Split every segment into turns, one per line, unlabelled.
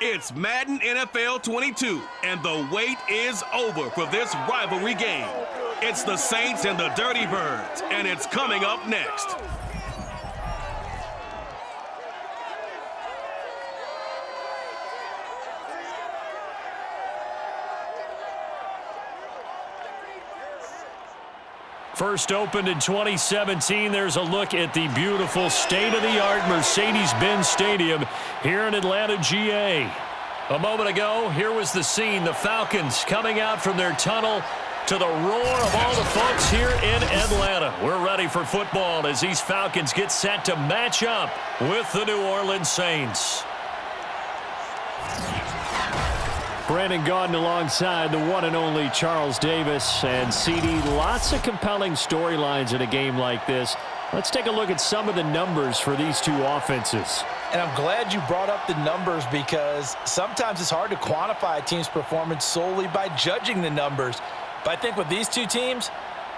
It's Madden NFL 22, and the wait is over for this rivalry game. It's the Saints and the Dirty Birds, and it's coming up next.
First opened in 2017, there's a look at the beautiful state-of-the-art Mercedes-Benz Stadium here in Atlanta, GA. A moment ago, here was the scene. The Falcons coming out from their tunnel to the roar of all the folks here in Atlanta. We're ready for football as these Falcons get set to match up with the New Orleans Saints. Brandon Gaudin alongside the one and only Charles Davis. And CD, lots of compelling storylines in a game like this. Let's take a look at some of the numbers for these two offenses.
And I'm glad you brought up the numbers because sometimes it's hard to quantify a team's performance solely by judging the numbers. But I think with these two teams,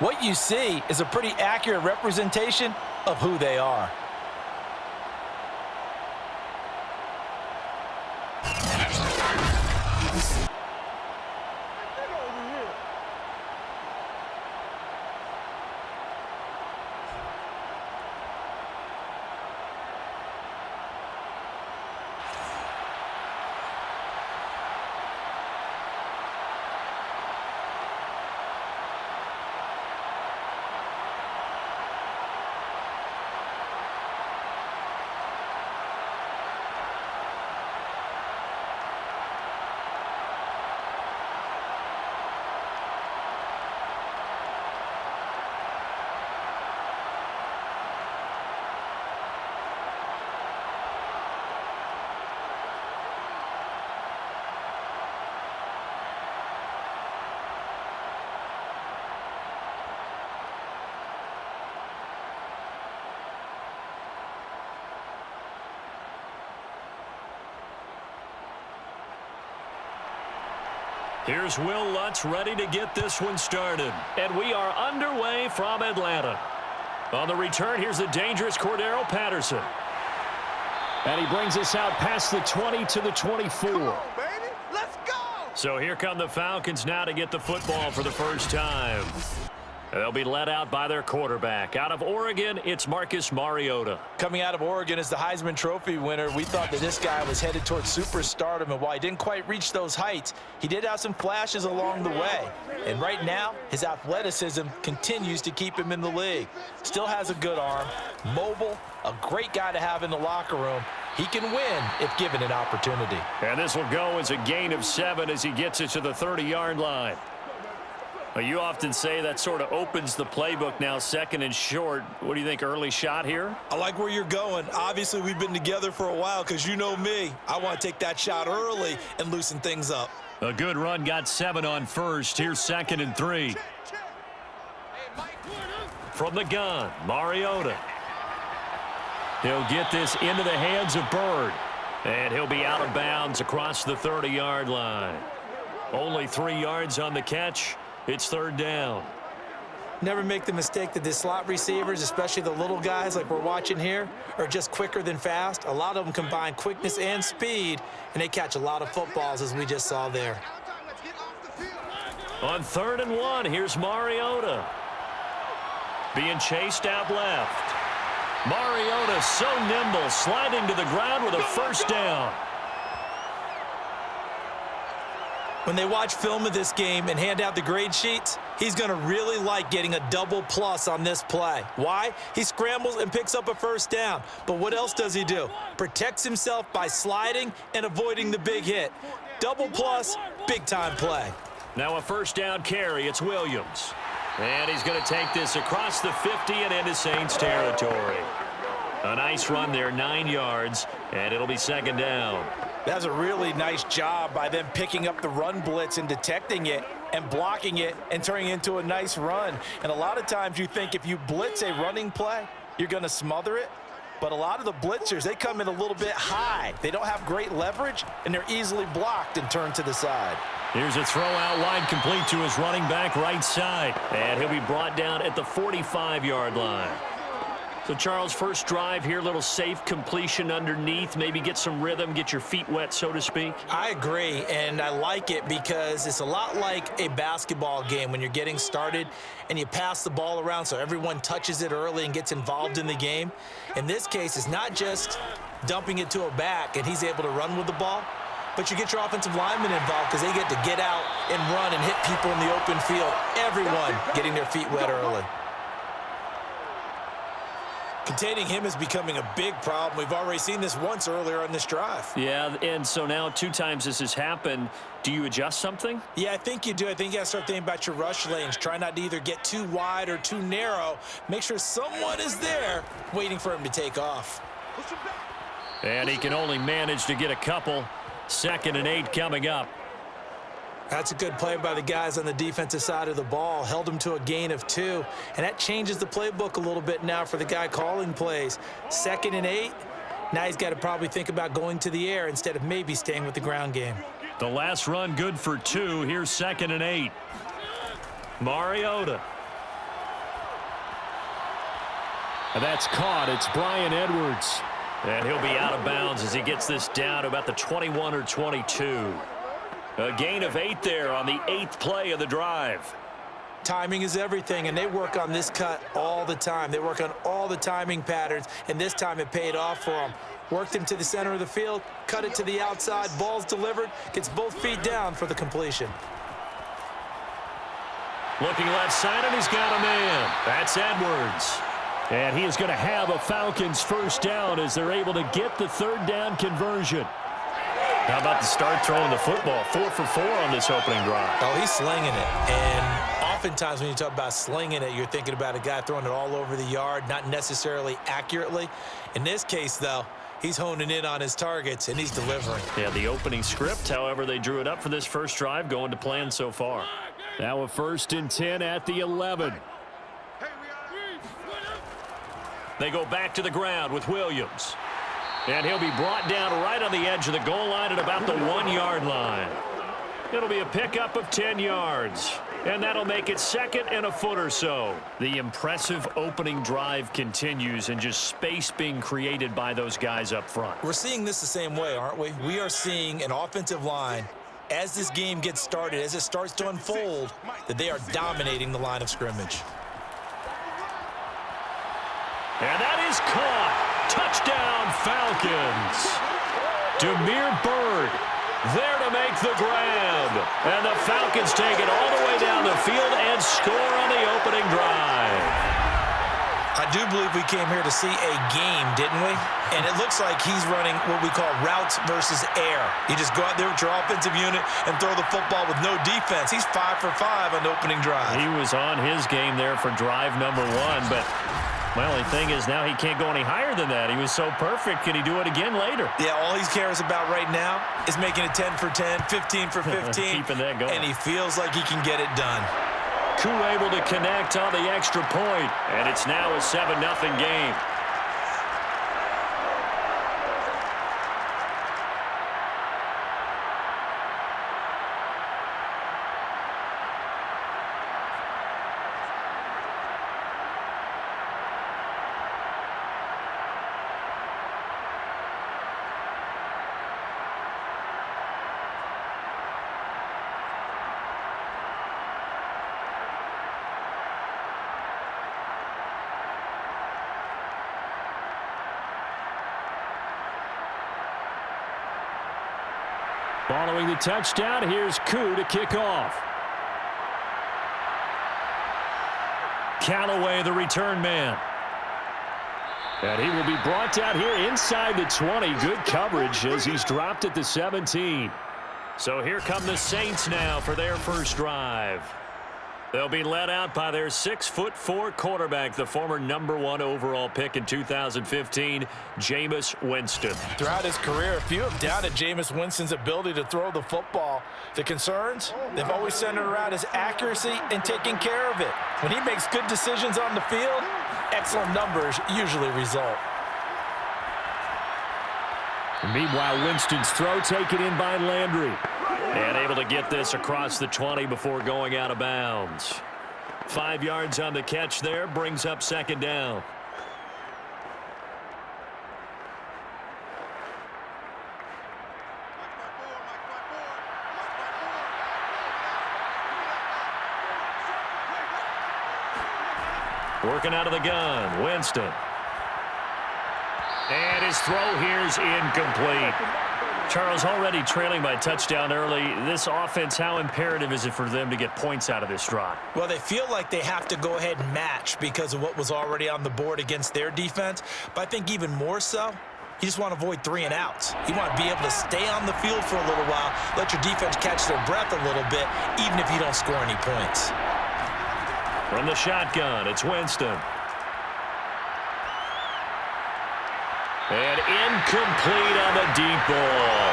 what you see is a pretty accurate representation of who they are.
Here's Will Lutz ready to get this one started. And we are underway from Atlanta. On the return, here's the dangerous Cordero Patterson. And he brings us out past the 20 to the 24.
Come on, baby. Let's go!
So here come the Falcons now to get the football for the first time. They'll be led out by their quarterback. Out of Oregon, it's Marcus Mariota.
Coming out of Oregon as the Heisman Trophy winner, we thought that this guy was headed towards superstardom, and while he didn't quite reach those heights, he did have some flashes along the way. And right now, his athleticism continues to keep him in the league. Still has a good arm, mobile, a great guy to have in the locker room. He can win if given an opportunity.
And this will go as a gain of 7 as he gets it to the 30-yard line. Well, you often say that sort of opens the playbook now, second and short. What do you think, early shot here?
I like where you're going. Obviously, we've been together for a while because you know me. I want to take that shot early and loosen things up.
A good run, got 7 on first. Here's 2nd and 3. From the gun, Mariota. He'll get this into the hands of Bird. And he'll be out of bounds across the 30-yard line. Only 3 yards on the catch. It's 3rd down.
Never make the mistake that the slot receivers, especially the little guys like we're watching here, are just quicker than fast. A lot of them combine quickness and speed, and they catch a lot of footballs, as we just saw there.
On 3rd and 1, here's Mariota. Being chased out left. Mariota so nimble, sliding to the ground with a 1st down.
When they watch film of this game and hand out the grade sheets, he's going to really like getting a double plus on this play. Why? He scrambles and picks up a 1st down. But what else does he do? Protects himself by sliding and avoiding the big hit. Double plus, big-time play.
Now a 1st down carry. It's Williams. And he's going to take this across the 50 and into Saints territory. A nice run there, 9 yards, and it'll be 2nd down.
That's a really nice job by them picking up the run blitz and detecting it and blocking it and turning it into a nice run. And a lot of times you think if you blitz a running play, you're going to smother it. But a lot of the blitzers, they come in a little bit high. They don't have great leverage, and they're easily blocked and turned to the side.
Here's a throw out wide, complete to his running back right side. And he'll be brought down at the 45-yard line. So, Charles, first drive here, little safe completion underneath, maybe get some rhythm, get your feet wet, so to speak.
I agree, and I like it because it's a lot like a basketball game when you're getting started and you pass the ball around so everyone touches it early and gets involved in the game. In this case, it's not just dumping it to a back and he's able to run with the ball, but you get your offensive linemen involved because they get to get out and run and hit people in the open field. Everyone getting their feet wet early. Containing him is becoming a big problem. We've already seen this once earlier on this drive.
Yeah, and so now 2 times this has happened. Do you adjust something?
Yeah, I think you do. I think you got to start thinking about your rush lanes. Try not to either get too wide or too narrow. Make sure someone is there waiting for him to take off.
And he can only manage to get a couple. 2nd and 8 coming up.
That's a good play by the guys on the defensive side of the ball. Held him to a gain of 2. And that changes the playbook a little bit now for the guy calling plays. 2nd and 8. Now he's got to probably think about going to the air instead of maybe staying with the ground game.
The last run good for 2. Here's 2nd and 8. Mariota. And that's caught. It's Bryan Edwards. And he'll be out of bounds as he gets this down to about the 21 or 22. A gain of 8 there on the 8th play of the drive.
Timing is everything, and they work on this cut all the time. They work on all the timing patterns, and this time it paid off for them. Worked him to the center of the field, cut it to the outside, ball's delivered, gets both feet down for the completion.
Looking left side, and he's got a man. That's Edwards. And he is going to have a Falcons first down as they're able to get the 3rd down conversion. How about the start throwing the football? 4 for 4 on this opening drive.
Oh, he's slinging it. And oftentimes when you talk about slinging it, you're thinking about a guy throwing it all over the yard, not necessarily accurately. In this case, though, he's honing in on his targets, and he's delivering.
Yeah, the opening script, however, they drew it up for this first drive, going to plan so far. Now a 1st and 10 at the 11. They go back to the ground with Williams. And he'll be brought down right on the edge of the goal line at about the 1-yard line. It'll be a pickup of 10 yards. And that'll make it 2nd and a foot or so. The impressive opening drive continues and just space being created by those guys up front.
We're seeing this the same way, aren't we? We are seeing an offensive line, as this game gets started, as it starts to unfold, that they are dominating the line of scrimmage.
And that is caught. Touchdown, Falcons. Demir Bird there to make the grab. And the Falcons take it all the way down the field and score on the opening drive.
I do believe we came here to see a game, didn't we? And it looks like he's running what we call routes versus air. You just go out there with your offensive unit and throw the football with no defense. He's 5 for 5 on the opening drive.
He was on his game there for drive number 1, but my only thing is now he can't go any higher than that. He was so perfect. Can he do it again later?
Yeah, all he cares about right now is making it 10 for 10, 15 for 15.
Keeping that going.
And he feels like he can get it done.
Koo able to connect on the extra point, and it's now a 7-0 game. Following the touchdown, here's Koo to kick off. Callaway, the return man. And he will be brought down here inside the 20. Good coverage as he's dropped at the 17. So here come the Saints now for their first drive. They'll be led out by their 6'4" quarterback, the former #1 overall pick in 2015, Jameis Winston.
Throughout his career, a few have doubted Jameis Winston's ability to throw the football. The concerns, they've always centered around his accuracy and taking care of it. When he makes good decisions on the field, excellent numbers usually result.
Meanwhile, Winston's throw taken in by Landry. And able to get this across the 20 before going out of bounds. 5 yards on the catch there, brings up 2nd down. Working out of the gun, Winston. And his throw here's incomplete. Charles, already trailing by a touchdown early. This offense, how imperative is it for them to get points out of this drive?
Well, they feel like they have to go ahead and match because of what was already on the board against their defense. But I think even more so, you just want to avoid 3 and outs. You want to be able to stay on the field for a little while, let your defense catch their breath a little bit, even if you don't score any points.
From the shotgun, it's Winston. And incomplete on the deep ball.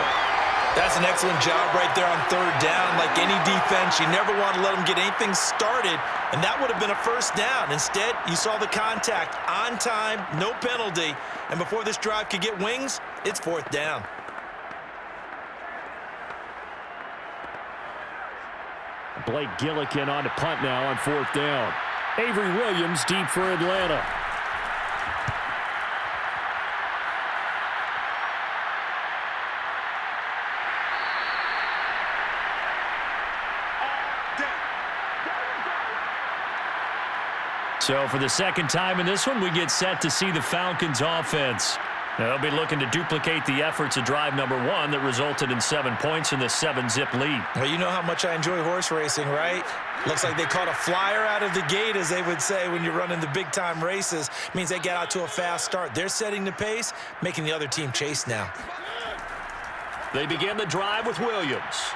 That's an excellent job right there on 3rd down. Like any defense, you never want to let them get anything started, and that would have been a 1st down. Instead, you saw the contact on time, no penalty, and before this drive could get wings, it's 4th down.
Blake Gillikin on to punt now on 4th down. Avery Williams deep for Atlanta. So for the 2nd time in this one, we get set to see the Falcons offense. They'll be looking to duplicate the efforts of drive number 1 that resulted in 7 points in the 7-zip lead.
Well, you know how much I enjoy horse racing, right? Looks like they caught a flyer out of the gate, as they would say when you're running the big-time races. It means they get out to a fast start. They're setting the pace, making the other team chase now.
They begin the drive with Williams.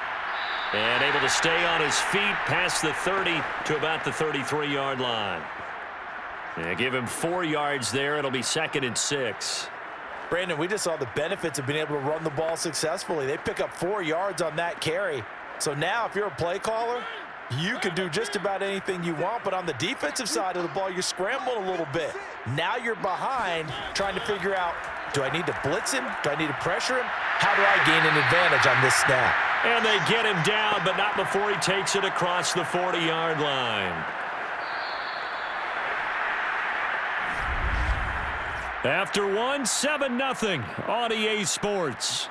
And able to stay on his feet past the 30 to about the 33-yard line. And give him 4 yards there. It'll be 2nd and 6.
Brandon, we just saw the benefits of being able to run the ball successfully. They pick up 4 yards on that carry. So now if you're a play caller, you can do just about anything you want. But on the defensive side of the ball, you're scrambling a little bit. Now you're behind trying to figure out, do I need to blitz him? Do I need to pressure him? How do I gain an advantage on this snap?
And they get him down, but not before he takes it across the 40-yard line. After 1, 7-0 on EA Sports.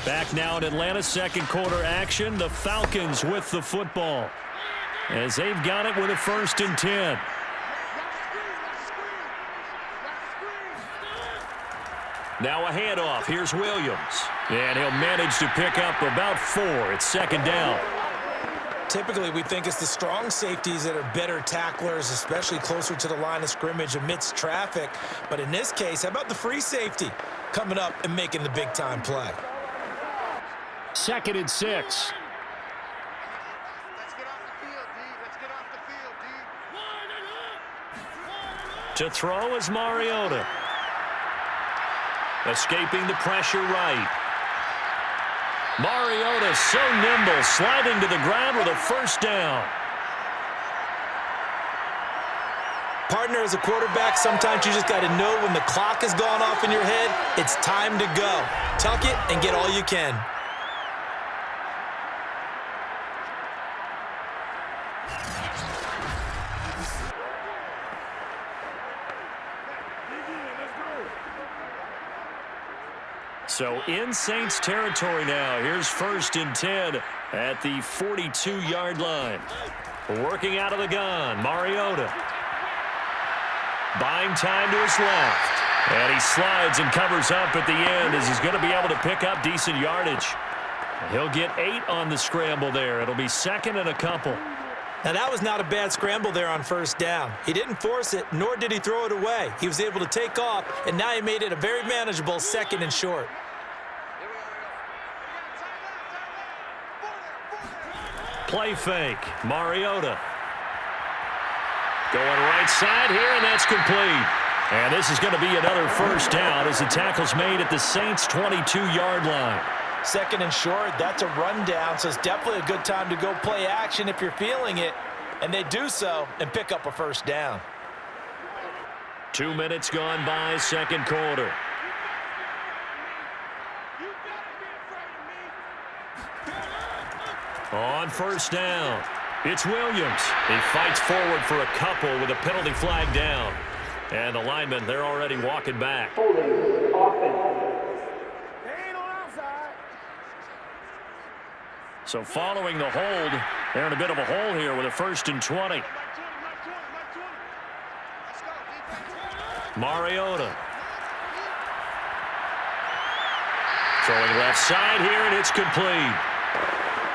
Back now in Atlanta, 2nd quarter action. The Falcons with the football as they've got it with a 1st and 10. Now a handoff. Here's Williams. And he'll manage to pick up about 4. It's 2nd down.
Typically, we think it's the strong safeties that are better tacklers, especially closer to the line of scrimmage amidst traffic. But in this case, how about the free safety coming up and making the big-time play?
2nd and 6.
Let's get off the field, D. Let's get off the field, D.
To throw is Mariota. Escaping the pressure right. Mariota so nimble, sliding to the ground with a 1st down.
Partner, as a quarterback, sometimes you just got to know when the clock has gone off in your head, it's time to go. Tuck it and get all you can.
So in Saints territory now. Here's 1st and 10 at the 42-yard line. Working out of the gun, Mariota. Buying time to his left. And he slides and covers up at the end as he's going to be able to pick up decent yardage. He'll get 8 on the scramble there. It'll be 2nd and a couple.
Now, that was not a bad scramble there on 1st down. He didn't force it, nor did he throw it away. He was able to take off, and now he made it a very manageable 2nd and short.
Play fake. Mariota. Going right side here, and that's complete. And this is going to be another 1st down as the tackle's made at the Saints' 22-yard line.
2nd and short, that's a rundown, so it's definitely a good time to go play action if you're feeling it. And they do so and pick up a 1st down.
2 minutes gone by, 2nd quarter. On 1st down, it's Williams. He fights forward for a couple with a penalty flag down. And the linemen, they're already walking back. So following the hold, they're in a bit of a hole here with a 1st and 20. Mariota. Throwing left side here, and it's complete.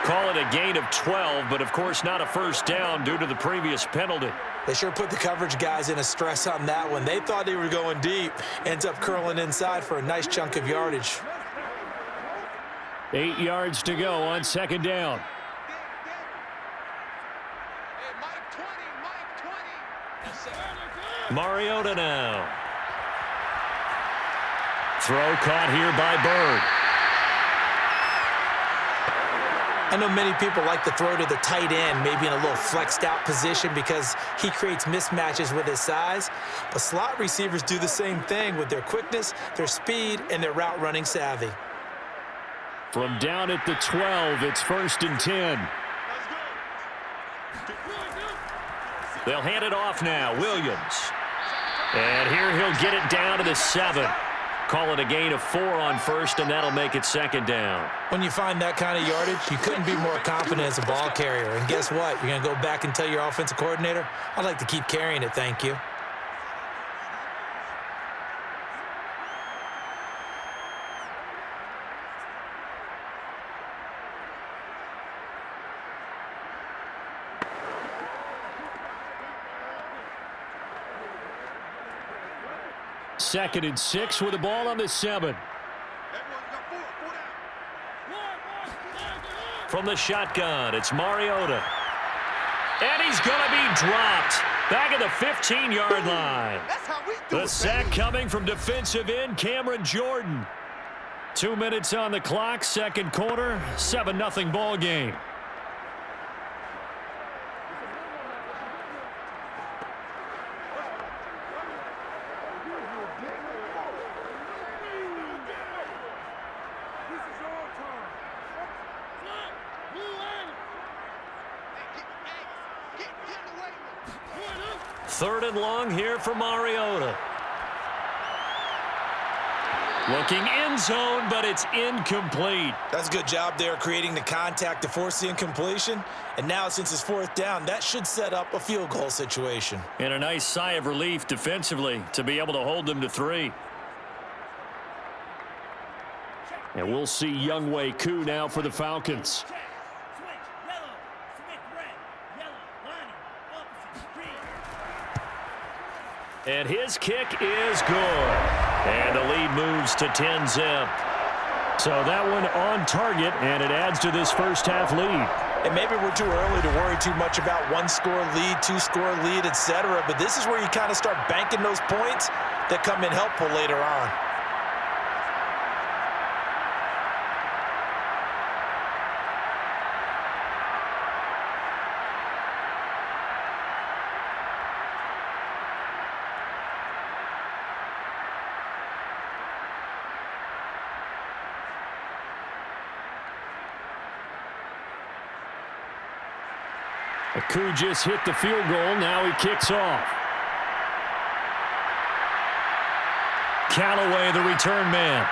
Call it a gain of 12, but of course not a first down due to the previous penalty.
They sure put the coverage guys in a stress on that one. They thought they were going deep. Ends up curling inside for a nice chunk of yardage.
8 yards to go on 2nd down. Mariota now. Throw caught here by Bird.
I know many people like to throw to the tight end, maybe in a little flexed out position because he creates mismatches with his size. But slot receivers do the same thing with their quickness, their speed, and their route running savvy.
From down at the 12, it's 1st and 10. They'll hand it off now. Williams. And here he'll get it down to the 7. Call it a gain of 4 on 1st, and that'll make it 2nd down.
When you find that kind of yardage, you couldn't be more confident as a ball carrier. And guess what? You're going to go back and tell your offensive coordinator, I'd like to keep carrying it, thank you.
Second and 6 with the ball on the 7. From the shotgun, it's Mariota. And he's going to be dropped. Back at the 15-yard line. The sack coming from defensive end Cameron Jordan. 2 minutes on the clock, 2nd quarter, 7-0 ball game. Third and long here for Mariota. Looking end zone, but it's incomplete.
That's a good job there creating the contact to force the incompletion. And now since it's 4th down, that should set up a field goal situation.
And a nice sigh of relief defensively to be able to hold them to 3. And we'll see Younghoe Koo now for the Falcons. And his kick is good. And the lead moves to 10-zip. So that one on target, and it adds to this first half lead.
And maybe we're too early to worry too much about 1-score lead, 2-score lead, etc. But this is where you kind of start banking those points that come in helpful later on.
Koo just hit the field goal. Now he kicks off. Callaway, the return man.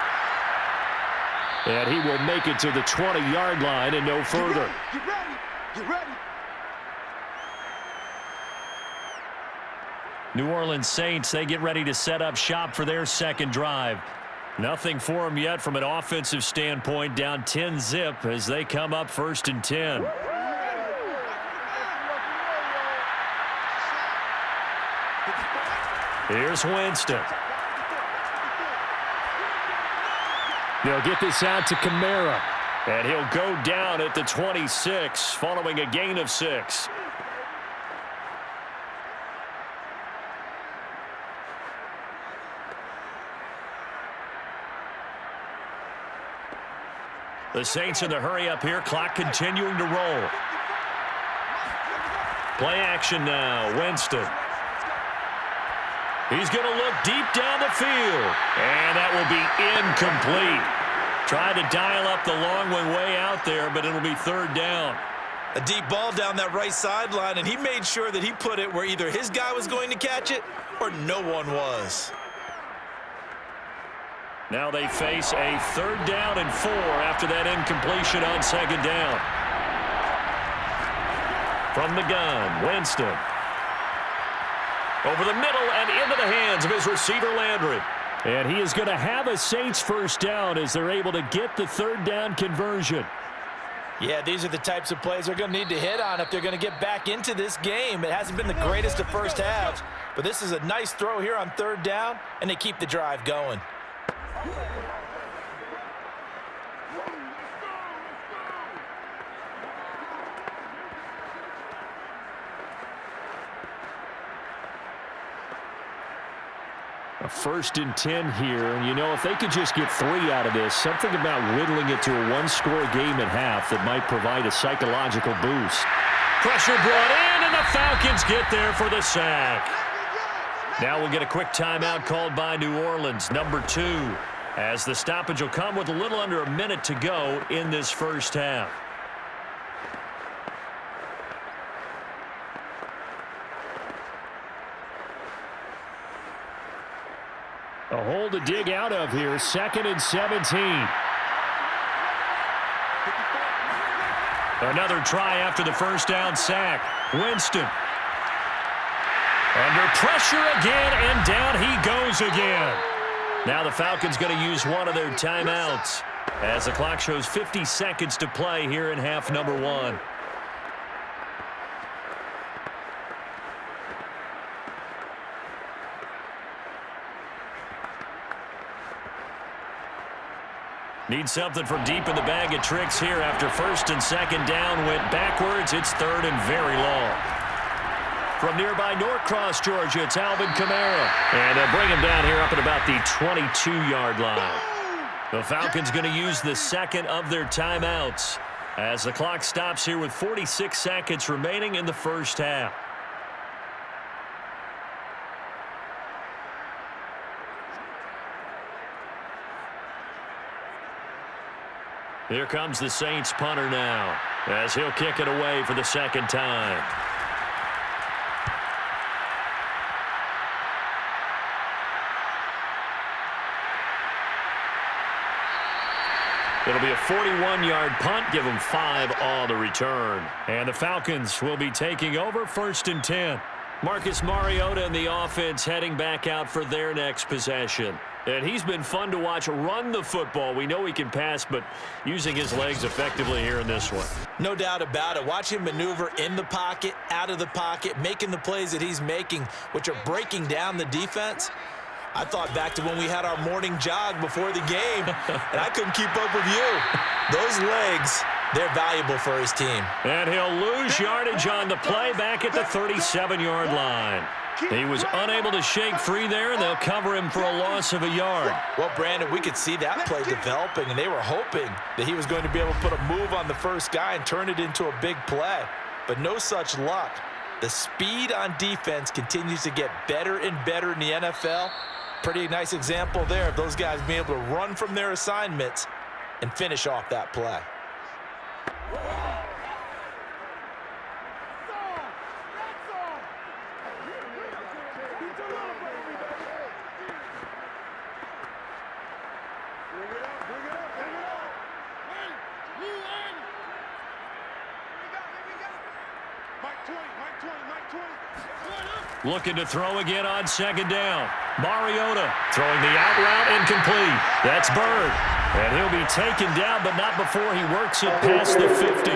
And he will make it to the 20-yard line and no further.
Get ready. Get ready.
New Orleans Saints, they get ready to set up shop for their second drive. Nothing for them yet from an offensive standpoint. Down 10-zip as they come up 1st and 10. Here's Winston. They'll get this out to Kamara. And he'll go down at the 26 following a gain of 6. The Saints in the hurry up here. Clock continuing to roll. Play action now. Winston. He's going to look deep down the field. And that will be incomplete. Tried to dial up the long one way out there, but it'll be 3rd down.
A deep ball down that right sideline, and he made sure that he put it where either his guy was going to catch it or no one was.
Now they face a 3rd down and 4 after that incompletion on 2nd down. From the gun, Winston. Over the middle and into the hands of his receiver, Landry. And he is going to have a Saints first down as they're able to get the third down conversion.
Yeah, these are the types of plays they're going to need to hit on if they're going to get back into this game. It hasn't been the greatest of first halves, but this is a nice throw here on third down, and they keep the drive going.
A 1st and 10 here, and you know, if they could just get 3 out of this, something about whittling it to a one-score game at half that might provide a psychological boost. Pressure brought in, and the Falcons get there for the sack. Now we'll get a quick timeout called by New Orleans, number 2, as the stoppage will come with a little under a minute to go in this first half. A hole to dig out of here, 2nd and 17. Another try after the first down sack. Winston. Under pressure again, and down he goes again. Now the Falcons going to use one of their timeouts as the clock shows 50 seconds to play here in half number 1. Need something from deep in the bag of tricks here after 1st and 2nd down went backwards. It's 3rd and very long. From nearby Norcross, Georgia, it's Alvin Kamara. And they'll bring him down here up at about the 22-yard line. The Falcons going to use the 2nd of their timeouts as the clock stops here with 46 seconds remaining in the first half. Here comes the Saints punter now as he'll kick it away for the 2nd time. It'll be a 41-yard punt, give them 5 on the return. And the Falcons will be taking over 1st and 10. Marcus Mariota and the offense heading back out for their next possession. And he's been fun to watch run the football. We know he can pass, but using his legs effectively here in this one.
No doubt about it. Watch him maneuver in the pocket, out of the pocket, making the plays that he's making, which are breaking down the defense. I thought back to when we had our morning jog before the game, and I couldn't keep up with you. Those legs, they're valuable for his team.
And he'll lose yardage on the play back at the 37-yard line. He was unable to shake free there, and they'll cover him for a loss of a yard.
Well, Brandon, we could see that play developing, and they were hoping that he was going to be able to put a move on the first guy and turn it into a big play. But no such luck. The speed on defense continues to get better and better in the NFL. Pretty nice example there of those guys being able to run from their assignments and finish off that play.
Looking to throw again on 2nd down. Mariota throwing the out route incomplete. That's Bird. And he'll be taken down, but not before he works it past the 50.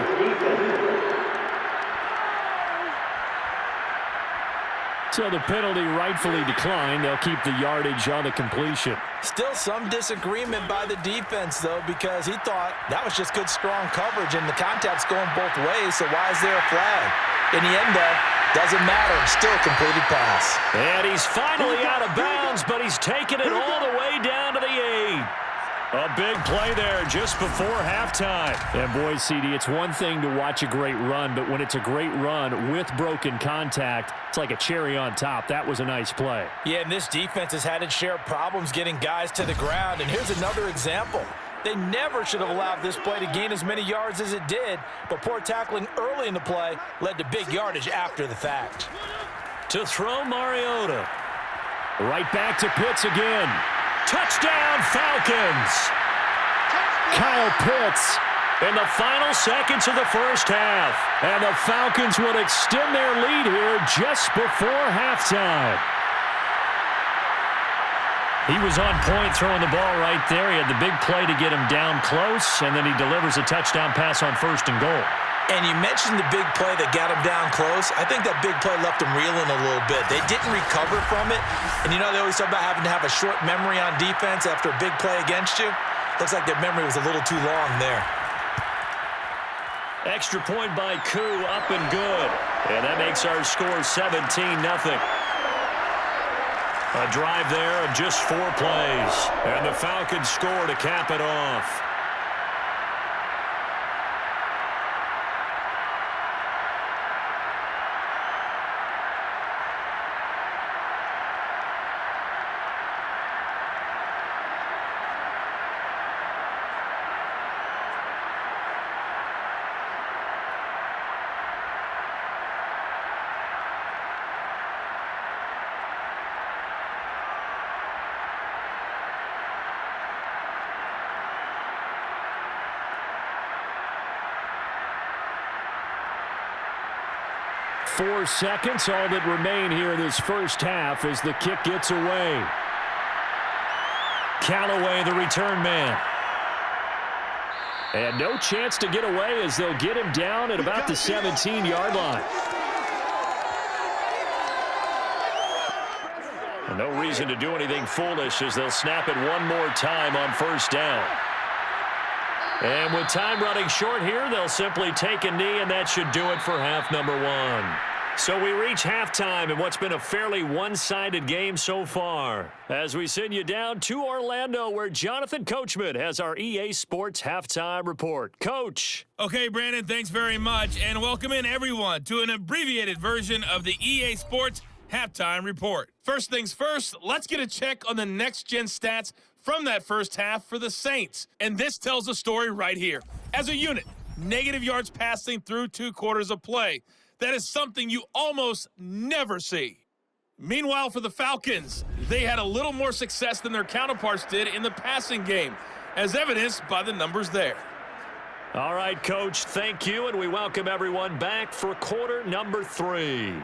So the penalty rightfully declined. They'll keep the yardage on the completion.
Still some disagreement by the defense, though, because he thought that was just good, strong coverage, and the contact's going both ways, so why is there a flag? In the end, though, doesn't matter. Still a completed pass.
And he's finally out of bounds, but he's taken it all the way down to the 8. A big play there just before halftime. And boy, CD, it's one thing to watch a great run, but when it's a great run with broken contact, it's like a cherry on top. That was a nice play.
Yeah, and this defense has had its share of problems getting guys to the ground. And here's another example. They never should have allowed this play to gain as many yards as it did, but poor tackling early in the play led to big yardage after the fact.
To throw Mariota. Right back to Pitts again. Touchdown, Falcons! Kyle Pitts in the final seconds of the first half. And the Falcons would extend their lead here just before halftime. He was on point throwing the ball right there. He had the big play to get him down close, and then he delivers a touchdown pass on 1st and goal.
And you mentioned the big play that got him down close. I think that big play left him reeling a little bit. They didn't recover from it. And you know they always talk about having to have a short memory on defense after a big play against you. Looks like their memory was a little too long there.
Extra point by Koo, up and good. And that makes our score 17-0. A drive there of just 4 plays. And the Falcons score to cap it off. Four seconds, all that remain here in this first half as the kick gets away. Callaway, the return man. And no chance to get away as they'll get him down at about the 17-yard line. And no reason to do anything foolish as they'll snap it one more time on 1st down. And with time running short here, they'll simply take a knee, and that should do it for half number 1. So we reach halftime in what's been a fairly one-sided game so far. As we send you down to Orlando, where Jonathan Coachman has our EA Sports Halftime Report. Coach.
Okay, Brandon, thanks very much, and welcome in everyone to an abbreviated version of the EA Sports Halftime Report. First things first, let's get a check on the next-gen stats from that first half for the Saints. And this tells a story right here. As a unit, negative yards passing through 2 quarters of play. That is something you almost never see. Meanwhile, for the Falcons, they had a little more success than their counterparts did in the passing game, as evidenced by the numbers there.
All right, Coach, thank you, and we welcome everyone back for quarter number 3.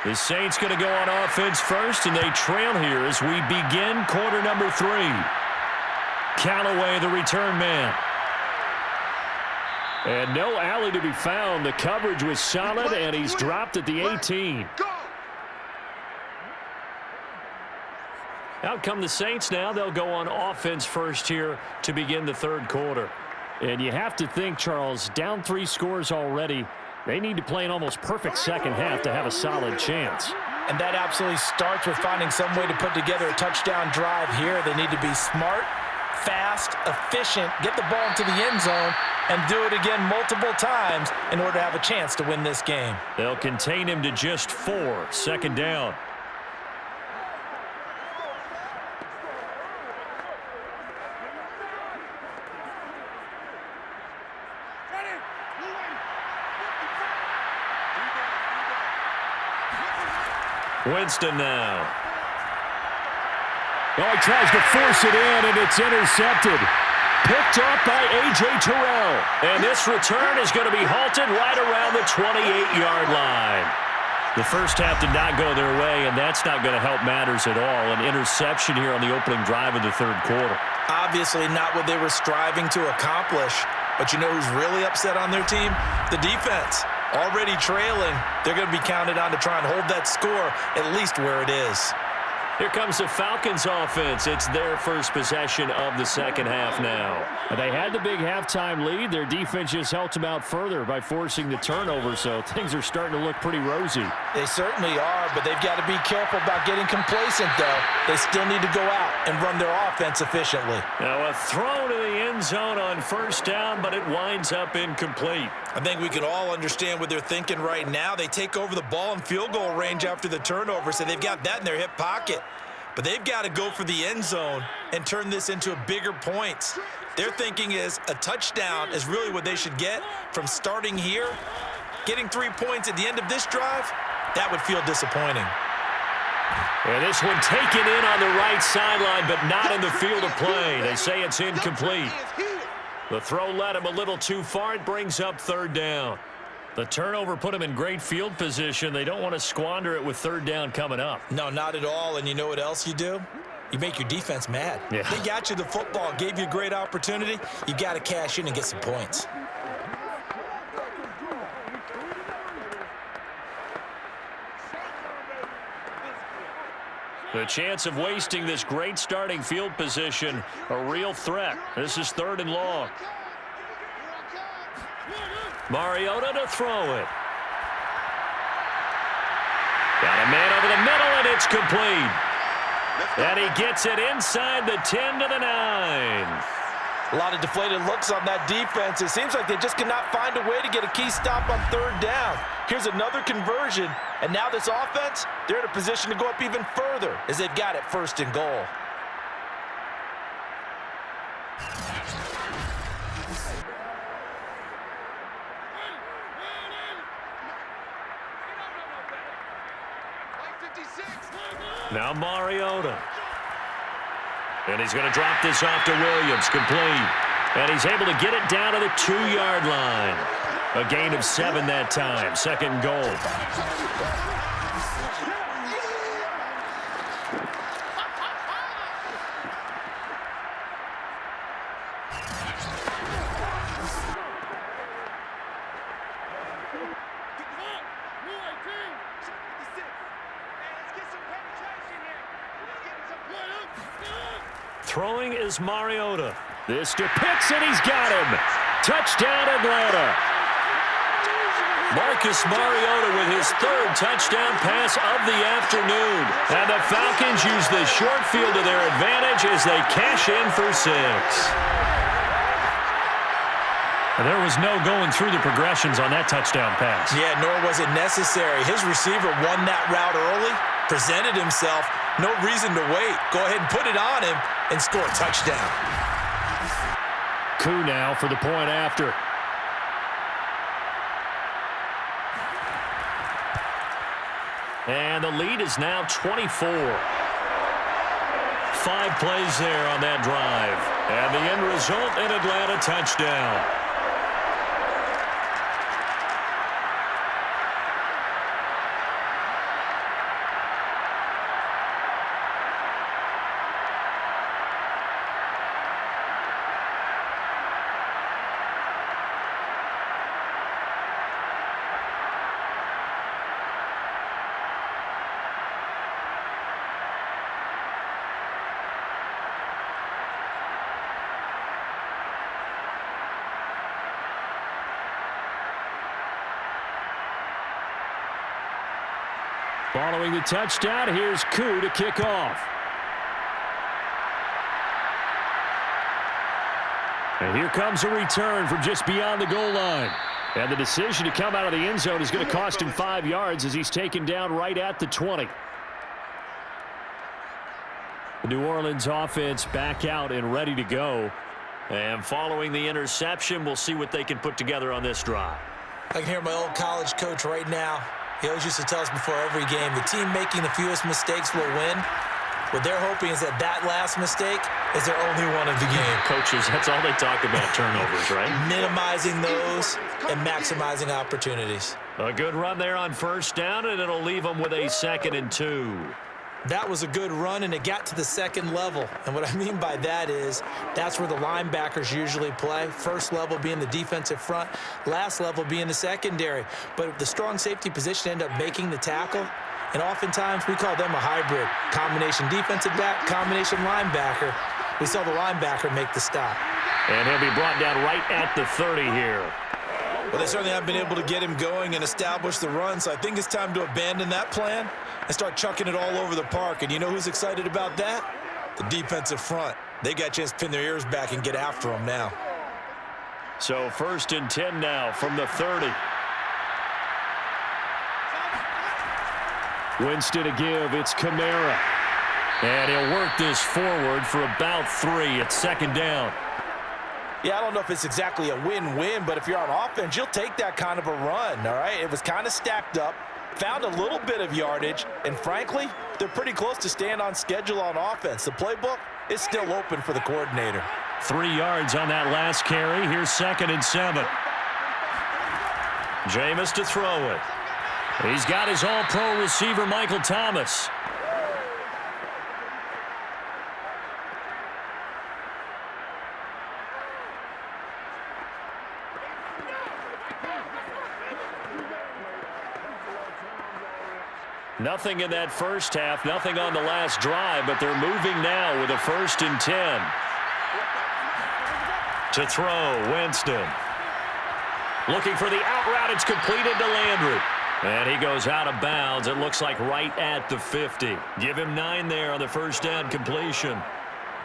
The Saints going to go on offense first, and they trail here as we begin quarter number 3. Callaway, the return man. And no alley to be found. The coverage was solid, and he's dropped at the 18. Out come the Saints now. They'll go on offense first here to begin the 3rd quarter. And you have to think, Charles, down 3 scores already. They need to play an almost perfect second half to have a solid chance.
And that absolutely starts with finding some way to put together a touchdown drive here. They need to be smart, fast, efficient, get the ball into the end zone, and do it again multiple times in order to have a chance to win this game.
They'll contain him to just 4, 2nd down. Winston now.
Oh, he tries to force it in, and it's intercepted.
Picked up by A.J. Terrell. And this return is going to be halted right around the 28-yard line. The first half did not go their way, and that's not going to help matters at all. An interception here on the opening drive of the 3rd quarter.
Obviously not what they were striving to accomplish. But you know who's really upset on their team? The defense. Already trailing, they're going to be counted on to try and hold that score at least where it is.
Here comes the Falcons offense. It's their first possession of the second half now.
They had the big halftime lead. Their defense just helped them out further by forcing the turnover, so things are starting to look pretty rosy.
They certainly are, but they've got to be careful about getting complacent, though. They still need to go out and run their offense efficiently.
Now a throw to the end zone on first down, but it winds up incomplete.
I think we can all understand what they're thinking right now. They take over the ball in field goal range after the turnover, so they've got that in their hip pocket. But they've got to go for the end zone and turn this into bigger points. Their thinking is a touchdown is really what they should get from starting here. Getting 3 points at the end of this drive, that would feel disappointing.
And this one taken in on the right sideline, but not in the field of play. They say it's incomplete. The throw led him a little too far. It brings up third down. The turnover put him in great field position. They don't want to squander it with third down coming up.
No, not at all. And you know what else you do? You make your defense mad.
Yeah.
They got you the football, gave you a great opportunity. You got to cash in and get some points.
The chance of wasting this great starting field position, a real threat. This is third and long. Mariota to throw it. Got a man over the middle, and it's complete. And he gets it inside the 10 to the 9.
A lot of deflated looks on that defense. It seems like they just cannot find a way to get a key stop on third down. Here's another conversion, and now this offense, they're in a position to go up even further as they've got it first and goal.
Now Mariota. And he's going to drop this off to Williams, complete. And he's able to get it down to the 2-yard line. A gain of 7 that time, second and goal. Throwing is Mariota.
This to Pitts, and he's got him. Touchdown, Atlanta.
Marcus Mariota with his third touchdown pass of the afternoon. And the Falcons use the short field to their advantage as they cash in for 6.
And there was no going through the progressions on that touchdown pass.
Yeah, nor was it necessary. His receiver won that route early, presented himself. No reason to wait. Go ahead and put it on him and score a touchdown.
Coup now for the point after.
And the lead is now 24. 5 plays there on that drive. And the end result, an Atlanta touchdown.
Following the touchdown, here's Koo to kick off. And here comes a return from just beyond the goal line. And the decision to come out of the end zone is going to cost him 5 yards as he's taken down right at the 20. The New Orleans offense back out and ready to go.
And following the interception, we'll see what they can put together on this drive.
I can hear my old college coach right now. He always used to tell us before every game, the team making the fewest mistakes will win. What they're hoping is that that last mistake is their only one of the game.
Coaches, that's all they talk about, turnovers, right?
Minimizing those and maximizing opportunities.
A good run there on first down, and it'll leave them with a 2nd and 2.
That was a good run, and it got to the second level. And what I mean by that is that's where the linebackers usually play. First level being the defensive front, last level being the secondary. But the strong safety position ended up making the tackle, And oftentimes, we call them a hybrid. Combination defensive back, combination linebacker. We saw the linebacker make the stop.
And he'll be brought down right at the 30 here.
Well, they certainly have been able to get him going and establish the run, so I think it's time to abandon that plan and start chucking it all over the park. And you know who's excited about that? The defensive front. They got a chance to pin their ears back and get after him now.
So 1st and 10 now from the 30. Winston to give. It's Kamara.
And he'll work this forward for about 3. It's 2nd down.
Yeah, I don't know if it's exactly a win-win, but if you're on offense, you'll take that kind of a run, all right? It was kind of stacked up, found a little bit of yardage, and frankly, they're pretty close to staying on schedule on offense. The playbook is still open for the coordinator.
3 yards on that last carry. Here's 2nd and 7. Jameis to throw it. He's got his all-pro receiver, Michael Thomas. Nothing in that first half, nothing on the last drive, but they're moving now with a 1st and 10. To throw, Winston. Looking for the out route. It's completed to Landry. And he goes out of bounds. It looks like right at the 50. Give him 9 there on the first down completion.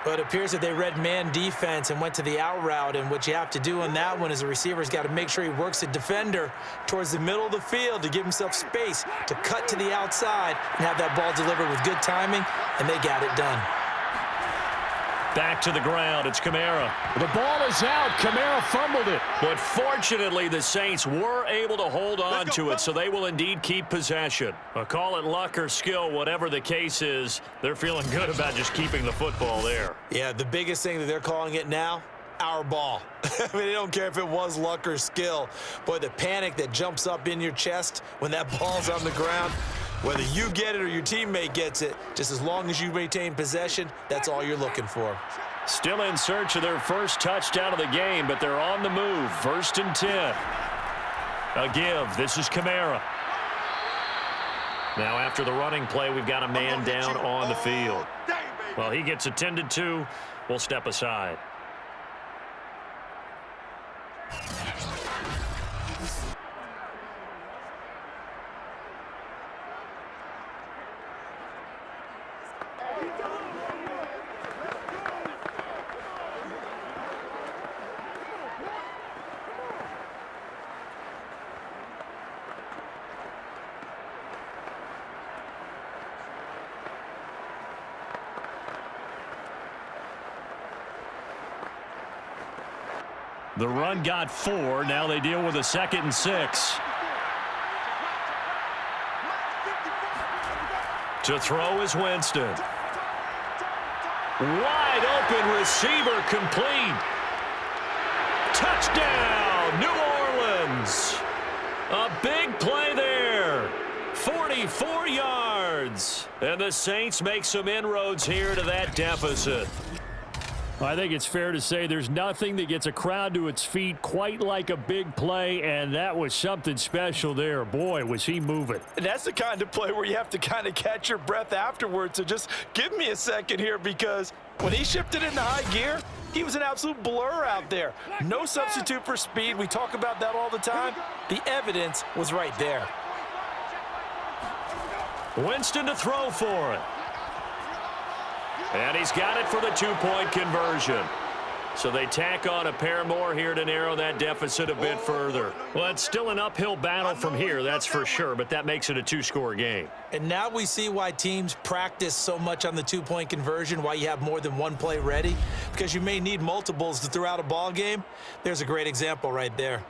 But it appears that they read man defense and went to the out route. And what you have to do on that one is the receiver's got to make sure he works the defender towards the middle of the field to give himself space to cut to the outside and have that ball delivered with good timing, and they got it done.
Back to the ground. It's Kamara. The ball is out. Kamara fumbled it. But fortunately, the Saints were able to hold on to it, so they will indeed keep possession. Call it luck or skill, whatever the case is, they're feeling good about just keeping the football there.
Yeah, the biggest thing that they're calling it now, our ball. I mean, they don't care if it was luck or skill. Boy, the panic that jumps up in your chest when that ball's on the ground, whether you get it or your teammate gets it, just as long as you maintain possession, that's all you're looking for.
Still in search of their first touchdown of the game, but they're on the move. 1st and 10. A give. This is Kamara. Now after the running play, we've got a man down on the field. Well, he gets attended to. We'll step aside. The run got 4. Now they deal with a 2nd and 6. To throw is Winston. Wide open receiver complete. Touchdown, New Orleans. A big play there. 44 yards. And the Saints make some inroads here to that deficit. I think it's fair to say there's nothing that gets a crowd to its feet quite like a big play, and that was something special there. Boy, was he moving.
And that's the kind of play where you have to kind of catch your breath afterwards. So just give me a second here, because when he shifted into high gear, he was an absolute blur out there. No substitute for speed. We talk about that all the time. The evidence was right there.
Winston to throw for it. And he's got it for the 2-point conversion. So they tack on a pair more here to narrow that deficit a bit further. Well, it's still an uphill battle from here, that's for sure, but that makes it a 2-score game.
And now we see why teams practice so much on the 2-point conversion, why you have more than one play ready, because you may need multiples to throw out a ball game. There's a great example right there.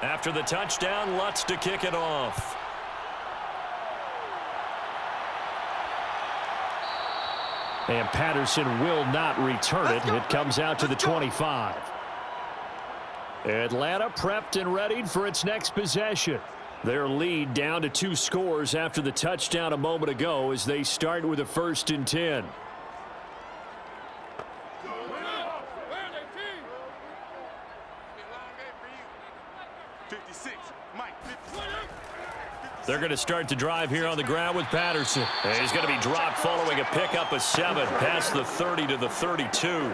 After the touchdown, Lutz to kick it off. And Patterson will not return it. It comes out to the 25.
Atlanta prepped and readied for its next possession. Their lead down to 2 scores after the touchdown a moment ago as they start with a 1st and 10. They're going to start the drive here on the ground with Patterson. And he's going to be dropped following a pickup of 7 past the 30 to the 32.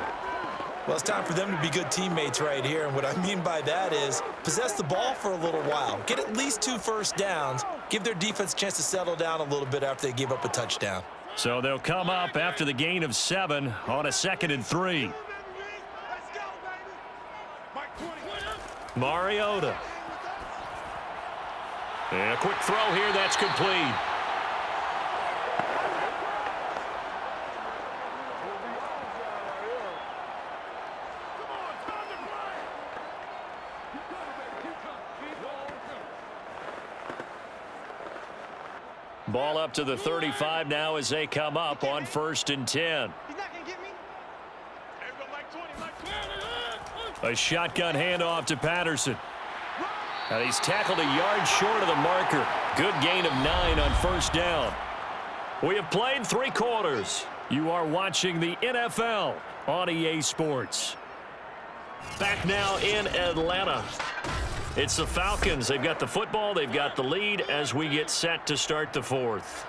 Well, it's time for them to be good teammates right here, and what I mean by that is possess the ball for a little while, get at least 2 first downs, give their defense a chance to settle down a little bit after they give up a touchdown.
So they'll come up after the gain of 7 on a 2nd and 3. Mariota. And a quick throw here, that's complete. Ball up to the 35 now as they come up on 1st and 10. A shotgun handoff to Patterson. And he's tackled a yard short of the marker. Good gain of 9 on 1st down. We have played 3 quarters. You are watching the NFL on EA Sports. Back now in Atlanta. It's the Falcons. They've got the football. They've got the lead as we get set to start the 4th.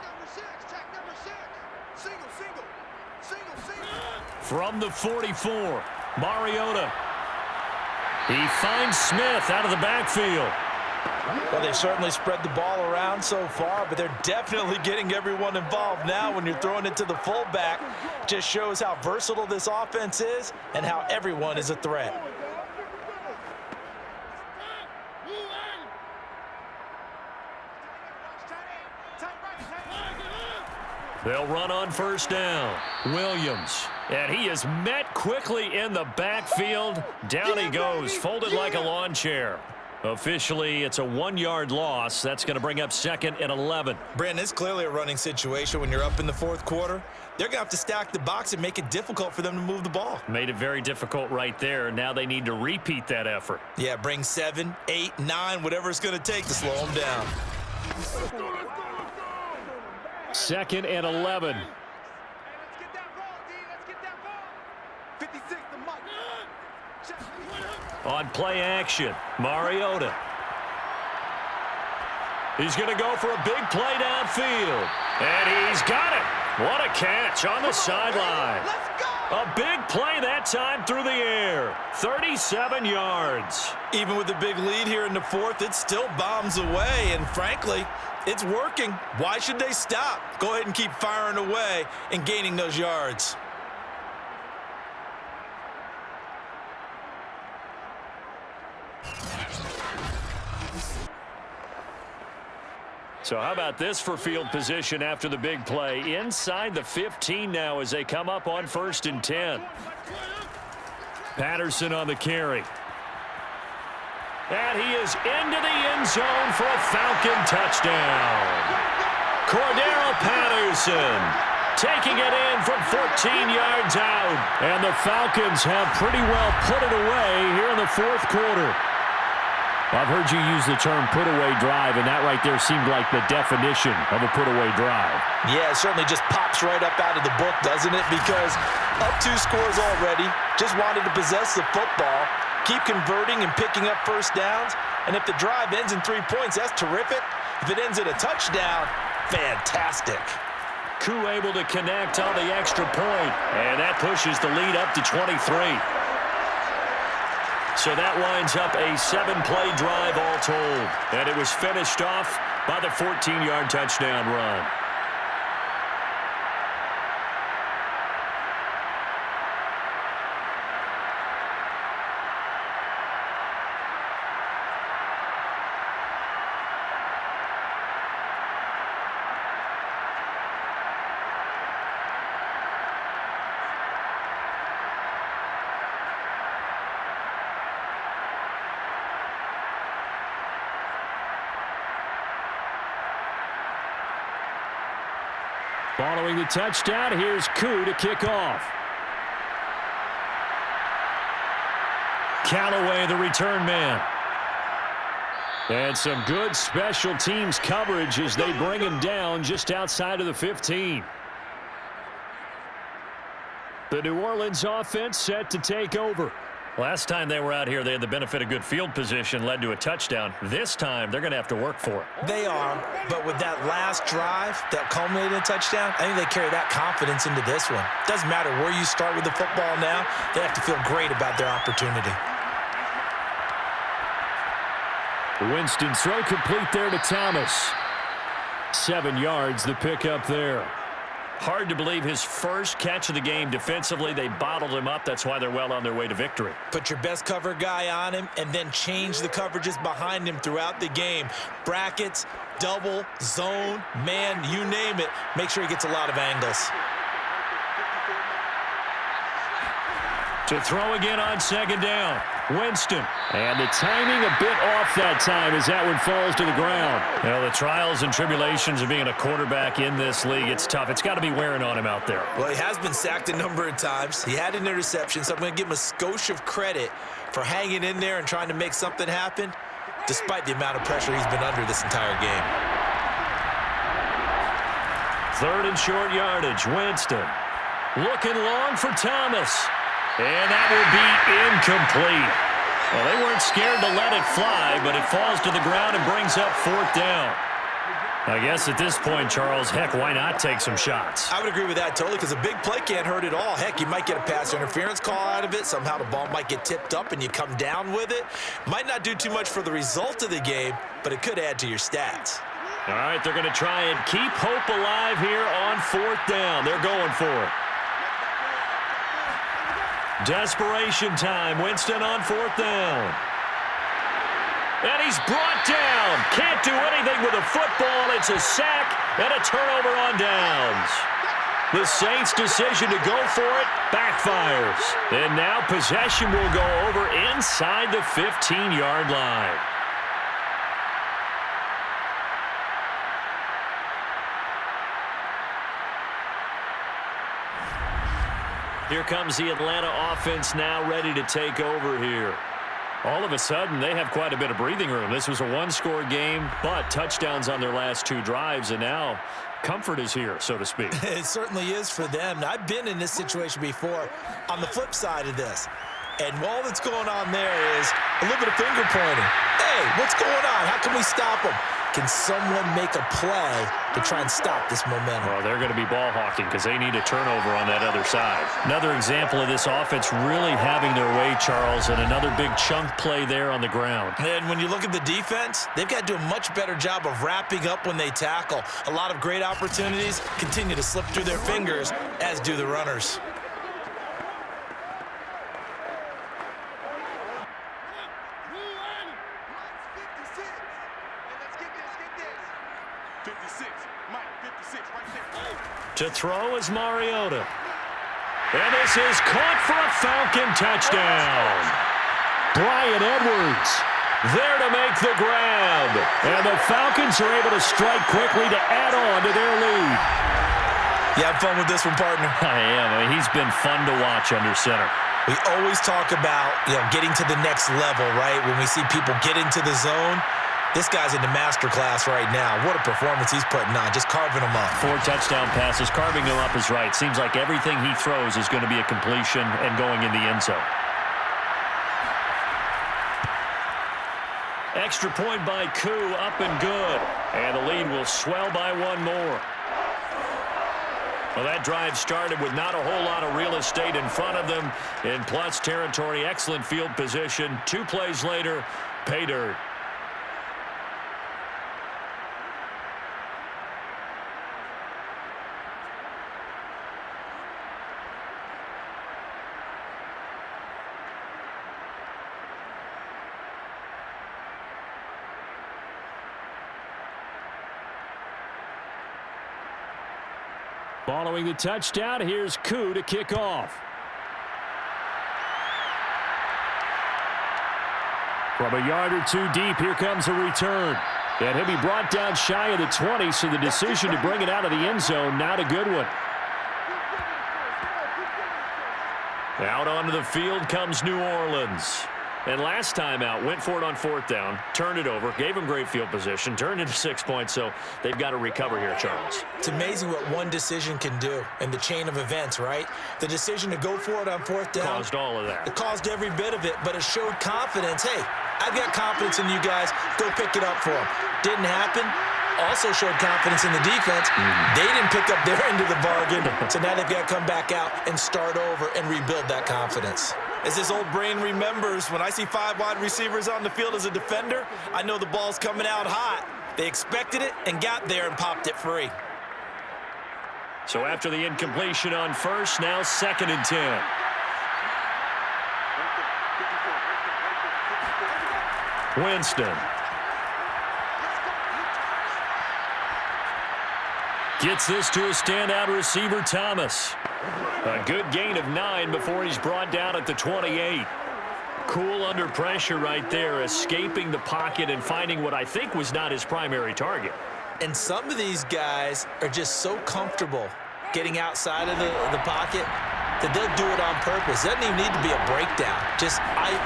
From the 44, Mariota. He finds Smith out of the backfield.
Well, they've certainly spread the ball around so far, but they're definitely getting everyone involved now when you're throwing it to the fullback. Just shows how versatile this offense is and how everyone is a threat.
They'll run on 1st down. Williams. And he is met quickly in the backfield. Down he goes, folded like a lawn chair. Officially, it's a 1-yard loss. That's going to bring up 2nd and 11.
Brandon, it's clearly a running situation when you're up in the 4th quarter. They're going to have to stack the box and make it difficult for them to move the ball.
Made it very difficult right there. Now they need to repeat that effort.
Yeah, bring 7, 8, 9, whatever it's going to take to slow them down.
2nd and 11. On play action, Mariota. He's going to go for a big play downfield. And he's got it. What a catch on the sideline. A big play that time through the air. 37 yards.
Even with the big lead here in the 4th, it still bombs away. And frankly, it's working. Why should they stop? Go ahead and keep firing away and gaining those yards.
So how about this for field position after the big play? Inside the 15 now as they come up on 1st and 10. Patterson on the carry. And he is into the end zone for a Falcon touchdown. Cordero Patterson taking it in from 14 yards out. And the Falcons have pretty well put it away here in the 4th quarter. I've heard you use the term put-away drive, and that right there seemed like the definition of a put-away drive.
Yeah, it certainly just pops right up out of the book, doesn't it? Because up 2 scores already, just wanted to possess the football, keep converting and picking up first downs, and if the drive ends in 3 points, that's terrific. If it ends in a touchdown, fantastic.
Koo able to connect on the extra point, and that pushes the lead up to 23. So that winds up a 7-play drive all told. And it was finished off by the 14-yard touchdown run. Following the touchdown, here's Koo to kick off.
Callaway, the return man. And some good special teams coverage as they bring him down just outside of the 15. The New Orleans offense set to take over. Last time they were out here, they had the benefit of good field position, led to a touchdown. This time, they're going to have to work for it.
They are, but with that last drive that culminated in a touchdown, I think they carry that confidence into this one. Doesn't matter where you start with the football now, they have to feel great about their opportunity.
Winston throw complete there to Thomas. 7 yards, the pickup there. Hard to believe his first catch of the game defensively. They bottled him up. That's why they're well on their way to victory.
Put your best cover guy on him and then change the coverages behind him throughout the game. Brackets, double, zone, man, you name it. Make sure he gets a lot of angles.
To throw again on second down. Winston. And the timing a bit off that time as that one falls to the ground. Well, the trials and tribulations of being a quarterback in this league, it's tough. It's got to be wearing on him out there.
Well, he has been sacked a number of times. He had an interception, so I'm going to give him a skosh of credit for hanging in there and trying to make something happen, despite the amount of pressure he's been under this entire game.
3rd and short yardage. Winston looking long for Thomas. And that will be incomplete. Well, they weren't scared to let it fly, but it falls to the ground and brings up 4th down. I guess at this point, Charles, heck, why not take some shots?
I would agree with that totally, because a big play can't hurt at all. Heck, you might get a pass interference call out of it. Somehow the ball might get tipped up and you come down with it. Might not do too much for the result of the game, but it could add to your stats.
All right, they're going to try and keep hope alive here on 4th down. They're going for it. Desperation time. Winston on 4th down. And he's brought down. Can't do anything with a football. It's a sack and a turnover on downs. The Saints' decision to go for it backfires. And now possession will go over inside the 15-yard line. Here comes the Atlanta offense now ready to take over here. All of a sudden, they have quite a bit of breathing room. This was a one-score game, but touchdowns on their last 2 drives, and now comfort is here, so to speak.
It certainly is for them. Now, I've been in this situation before on the flip side of this. And all that's going on there is a little bit of finger pointing. Hey, what's going on? How can we stop them? Can someone make a play to try and stop this momentum?
Well, they're going to be ball hawking because they need a turnover on that other side. Another example of this offense really having their way, Charles, and another big chunk play there on the ground.
And when you look at the defense, they've got to do a much better job of wrapping up when they tackle. A lot of great opportunities continue to slip through their fingers, as do the runners.
To throw is Mariota. And this is caught for a Falcon touchdown. Bryan Edwards there to make the grab. And the Falcons are able to strike quickly to add on to their lead.
You have fun with this one, partner?
I am. I mean, he's been fun to watch under center.
We always talk about, getting to the next level, right? When we see people get into the zone, this guy's in the master class right now. What a performance he's putting on, just carving them up.
4 touchdown passes. Carving them up is right. Seems like everything he throws is going to be a completion and going in the end zone. Extra point by Koo, up and good. And the lead will swell by 1 more. Well, that drive started with not a whole lot of real estate in front of them. In plus territory, excellent field position. 2 plays later, pay dirt. Following the touchdown, here's Koo to kick off. From a yard or 2 deep, here comes a return. And he'll be brought down shy of the 20, so the decision to bring it out of the end zone, not a good one. Out onto the field comes New Orleans.
And last time out, went for it on 4th down, turned it over, gave him great field position, turned into 6 points, so they've got to recover here, Charles.
It's amazing what one decision can do in the chain of events, right? The decision to go for it on 4th down.
Caused all of that.
It caused every bit of it, but it showed confidence. Hey, I've got confidence in you guys. Go pick it up for them. Didn't happen. Also showed confidence in the defense. They didn't pick up their end of the bargain, so now they've got to come back out and start over and rebuild that confidence.
As this old brain remembers, when I see 5 wide receivers on the field as a defender, I know the ball's coming out hot. They expected it and got there and popped it free.
So after the incompletion on 1st, now 2nd and 10. Winston. Gets this to a standout receiver, Thomas. A good gain of 9 before he's brought down at the 28. Cool under pressure right there, escaping the pocket and finding what I think was not his primary target.
And some of these guys are just so comfortable getting outside of the pocket that they'll do it on purpose. It doesn't even need to be a breakdown.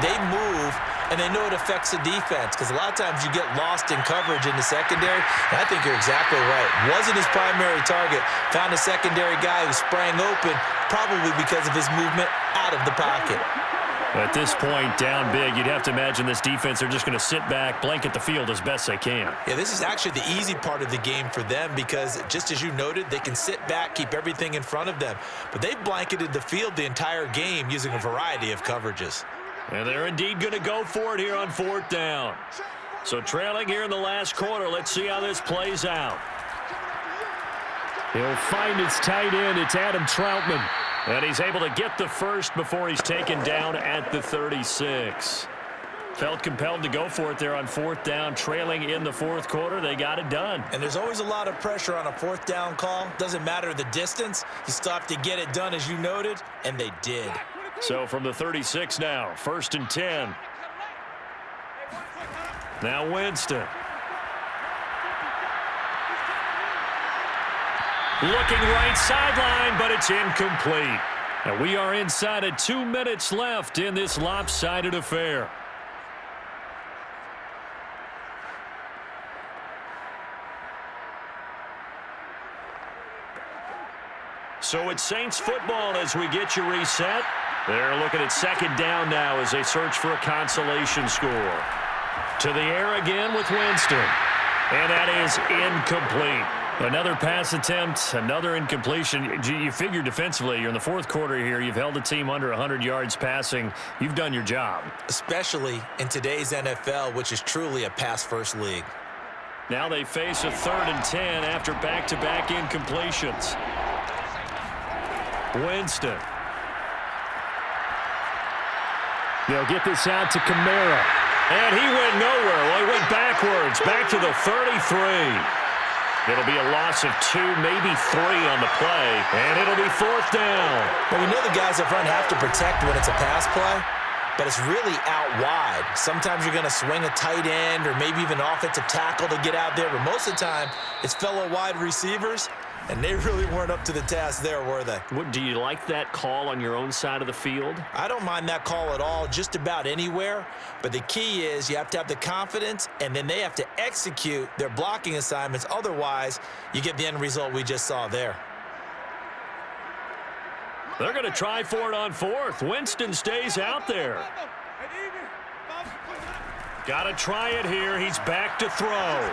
They move, and they know it affects the defense, because a lot of times you get lost in coverage in the secondary, and I think you're exactly right. Wasn't his primary target. Found a secondary guy who sprang open, probably because of his movement out of the pocket.
At this point, down big, you'd have to imagine this defense, they're just going to sit back, blanket the field as best they can.
Yeah, this is actually the easy part of the game for them, because just as you noted, they can sit back, keep everything in front of them. But they've blanketed the field the entire game using a variety of coverages.
And they're indeed going to go for it here on 4th down. So trailing here in the last quarter, let's see how this plays out. He'll find his tight end. It's Adam Troutman. And he's able to get the first before he's taken down at the 36. Felt compelled to go for it there on 4th down, trailing in the 4th quarter. They got it done.
And there's always a lot of pressure on a 4th down call. Doesn't matter the distance. You still have to get it done, as you noted, and they did.
So from the 36 now, 1st and 10. Now Winston. Looking right sideline, but it's incomplete. And we are inside of 2 minutes left in this lopsided affair. So it's Saints football as we get you reset. They're looking at 2nd down now as they search for a consolation score. To the air again with Winston. And that is incomplete. Another pass attempt, another incompletion. You figure defensively, you're in the 4th quarter here. You've held the team under 100 yards passing. You've done your job.
Especially in today's NFL, which is truly a pass-first league.
Now they face a 3rd and 10 after back-to-back incompletions. Winston. They'll get this out to Kamara. And he went nowhere. Well, he went backwards, back to the 33. It'll be a loss of 2, maybe 3 on the play, and it'll be 4th down.
Well, we know the guys up front have to protect when it's a pass play, but it's really out wide. Sometimes you're going to swing a tight end or maybe even offensive tackle to get out there, but most of the time it's fellow wide receivers, and they really weren't up to the task there, were they?
Do you like that call on your own side of the field?
I don't mind that call at all, just about anywhere. But the key is you have to have the confidence, and then they have to execute their blocking assignments. Otherwise, you get the end result we just saw there.
They're going to try for it on 4th. Winston stays out there. Got to try it here. He's back to throw.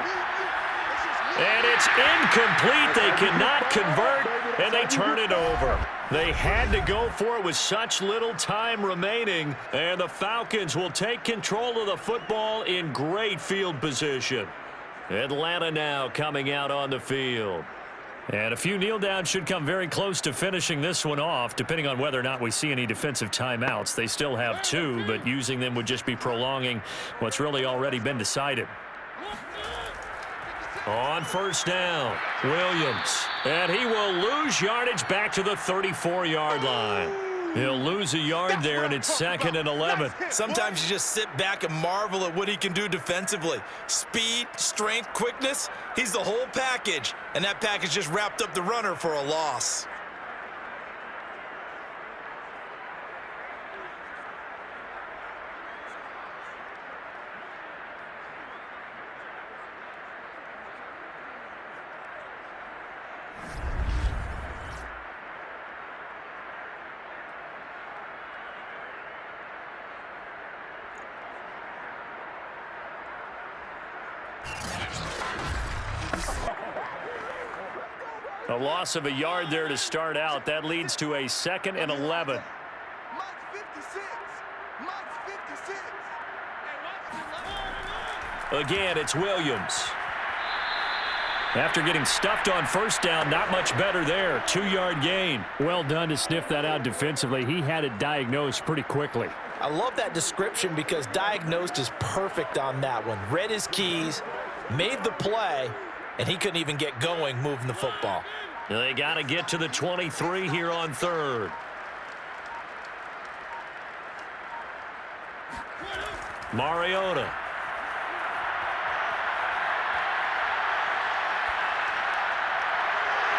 And it's incomplete. They cannot convert, and they turn it over. They had to go for it with such little time remaining, and the Falcons will take control of the football in great field position. Atlanta now coming out on the field. And a few kneel downs should come very close to finishing this one off, depending on whether or not we see any defensive timeouts. They still have 2, but using them would just be prolonging what's really already been decided. On 1st down, Williams. And he will lose yardage back to the 34-yard line. He'll lose a yard there, and it's 2nd and 11.
Sometimes you just sit back and marvel at what he can do defensively. Speed, strength, quickness, he's the whole package. And that package just wrapped up the runner for a loss.
A loss of a yard there to start out. That leads to a 2nd and 11. Again, it's Williams. After getting stuffed on first down, not much better there. 2-yard gain.
Well done to sniff that out defensively. He had it diagnosed pretty quickly.
I love that description because diagnosed is perfect on that one. Read his keys, made the play, and he couldn't even get going moving the football.
They got to get to the 23 here on 3rd. Mariota.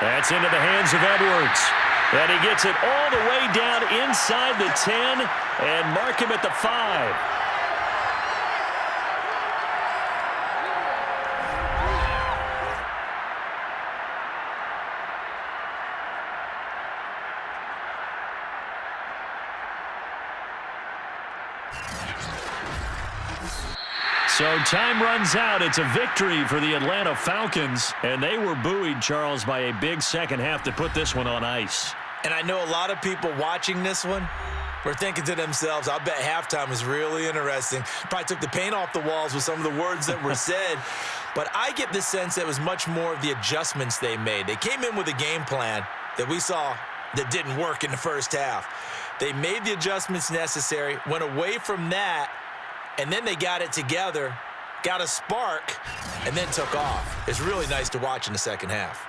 That's into the hands of Edwards. And he gets it all the way down inside the 10 and mark him at the 5.
So time runs out. It's a victory for the Atlanta Falcons. And they were buoyed, Charles, by a big second half to put this one on ice.
And I know a lot of people watching this one were thinking to themselves, I bet halftime was really interesting. Probably took the paint off the walls with some of the words that were said. But I get the sense that it was much more of the adjustments they made. They came in with a game plan that we saw that didn't work in the first half. They made the adjustments necessary, went away from that, and then they got it together, got a spark, and then took off. It's really nice to watch in the second half.